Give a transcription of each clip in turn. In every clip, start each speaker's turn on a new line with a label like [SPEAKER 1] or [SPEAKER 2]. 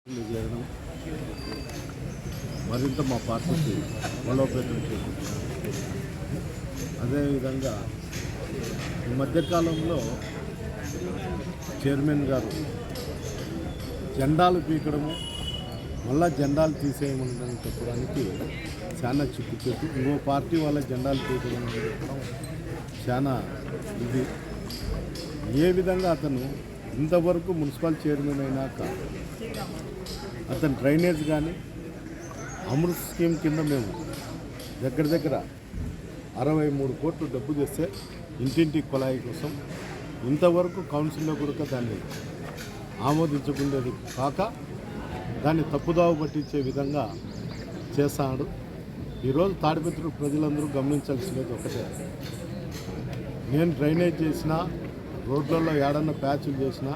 [SPEAKER 1] చేయడం మరింత మా పార్టీకి బలోపేతం చేకూర్చారు. అదేవిధంగా ఈ మధ్యకాలంలో చైర్మన్ గారు జెండాలు పీకడము మళ్ళా జెండాలు తీసేయమని చెప్పడానికి చాలా చిక్కుచెట్టు ఇంకో పార్టీ వాళ్ళ జెండాలు పీకడం చెప్పడం చాలా ఇది. ఏ విధంగా అతను ఇంతవరకు మున్సిపల్ చైర్మన్ అయినాక అతను డ్రైనేజ్ కానీ అమృత్ స్కీమ్ కింద మేము దగ్గర 63 కోట్లు డబ్బు తెస్తే ఇంటింటి కుళాయి కోసం ఇంతవరకు కౌన్సిల్లో కూడా దాన్ని ఆమోదించకుండేది కాక దాన్ని తప్పుదావ పట్టించే విధంగా చేస్తాడు. ఈరోజు తాడిపత్రి ప్రజలందరూ గమనించాల్సినది ఒకటే, నేను డ్రైనేజ్ చేసినా రోడ్లలో ఏడన్నా ప్యాచులు చేసినా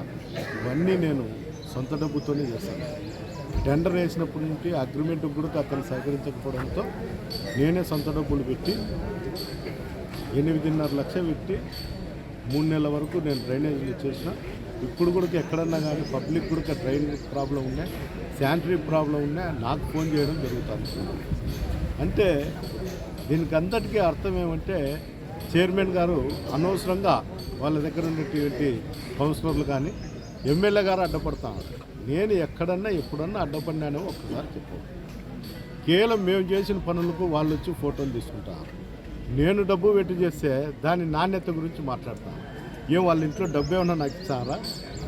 [SPEAKER 1] ఇవన్నీ నేను సొంత డబ్బుతోనే చేస్తాను. టెండర్ వేసినప్పటి నుంచి అగ్రిమెంట్ కూడా అతను సహకరించకపోవడంతో నేనే సొంత డబ్బులు పెట్టి 8.5 లక్షలు పెట్టి 3 నెలల వరకు నేను డ్రైనేజీలు చేసిన. ఇప్పుడు కూడా ఎక్కడన్నా కానీ పబ్లిక్ కూడా డ్రైనేజ్ ప్రాబ్లం ఉన్నాయి, శానిటరీ ప్రాబ్లం ఉన్నాయి, నాకు ఫోన్ చేయడం జరుగుతుంది. అంటే దీనికి అంతటికీ అర్థం ఏమంటే చైర్మన్ గారు అనవసరంగా వాళ్ళ దగ్గర ఉన్నటువంటి కౌన్సిలర్లు కానీ ఎమ్మెల్యే గారు అడ్డపడతాను. నేను ఎక్కడన్నా ఎప్పుడన్నా అడ్డపడినానో ఒక్కసారి చెప్పాను. కేవలం మేము చేసిన పనులకు వాళ్ళు వచ్చి ఫోటోలు తీసుకుంటారు. నేను డబ్బు పెట్టి చేస్తే దాని నాణ్యత గురించి మాట్లాడతాను. ఏం వాళ్ళ ఇంట్లో డబ్బు ఏమన్నా నాకు ఇస్తారా,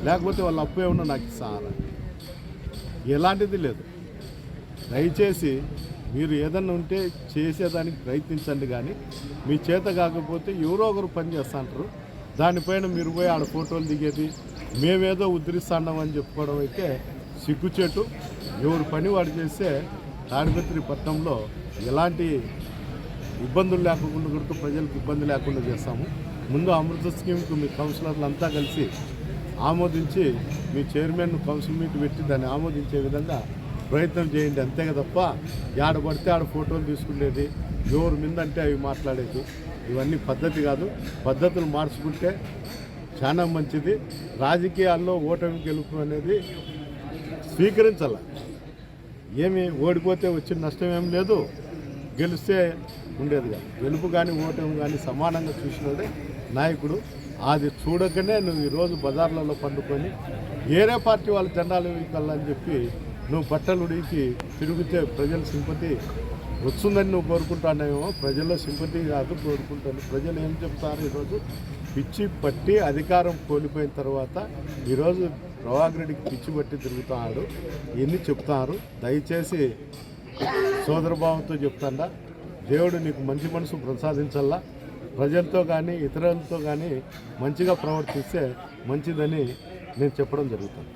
[SPEAKER 1] లేకపోతే వాళ్ళ అప్పు ఏమన్నా నాకు ఇస్తారా? ఎలాంటిది లేదు. దయచేసి మీరు ఏదన్నా ఉంటే చేసేదానికి ప్రయత్నించండి, కానీ మీ చేత కాకపోతే ఎవరో ఒకరు పని చేస్తుంటారు. దానిపైన మీరు పోయి ఆడ ఫోటోలు దిగేది మేమేదో ఉద్ధరిస్తున్నామని చెప్పుకోవడం అయితే సిగ్గుచేటు. ఎవరు పని వాడు చేస్తే తాడిపత్రి పట్టణంలో ఎలాంటి ఇబ్బందులు లేకుండా కూడా ప్రజలకు ఇబ్బంది లేకుండా చేస్తాము. ముందు అమృత స్కీమ్కు మీ కౌన్సిలర్లు అంతా కలిసి ఆమోదించి మీ చైర్మన్ కౌన్సిల్ మీట్ పెట్టి దాన్ని ఆమోదించే విధంగా ప్రయత్నం చేయండి. అంతే తప్ప ఆడ పడితే ఆడ ఫోటోలు తీసుకునేది, ఎవరు మిందంటే అవి మాట్లాడేది ఇవన్నీ పద్ధతి కాదు. పద్ధతులు మార్చుకుంటే చాలా మంచిది. రాజకీయాల్లో ఓటమి గెలుపు అనేది స్వీకరించాల. ఏమి ఓడిపోతే వచ్చిన నష్టం ఏం లేదు, గెలిస్తే ఉండేది కాదు. గెలుపు కానీ ఓటమి కానీ సమానంగా చూసినోడే నాయకుడు. అది చూడకనే నువ్వు ఈరోజు బజార్లలో పండుకొని వేరే పార్టీ వాళ్ళ జెండాలు వేయాలని చెప్పి నువ్వు బట్టలు ఉడికి తిరిగితే ప్రజల సింపతి వస్తుందని నువ్వు కోరుకుంటానేమో. ప్రజల్లో సింపతి కాదు కోరుకుంటాను. ప్రజలు ఏం చెప్తారు, ఈరోజు పిచ్చి పట్టి అధికారం కోల్పోయిన తర్వాత ఈరోజు ప్రభాకర్ రెడ్డికి పిచ్చి పట్టి తిరుగుతున్నాడు. ఇవన్నీ చెప్తున్నారు. దయచేసి సోదరభావంతో చెప్తాడా, దేవుడు నీకు మంచి మనసు ప్రసాదించల్లా. ప్రజలతో కానీ ఇతరులతో కానీ మంచిగా ప్రవర్తిస్తే మంచిదని నేను చెప్పడం జరుగుతుంది.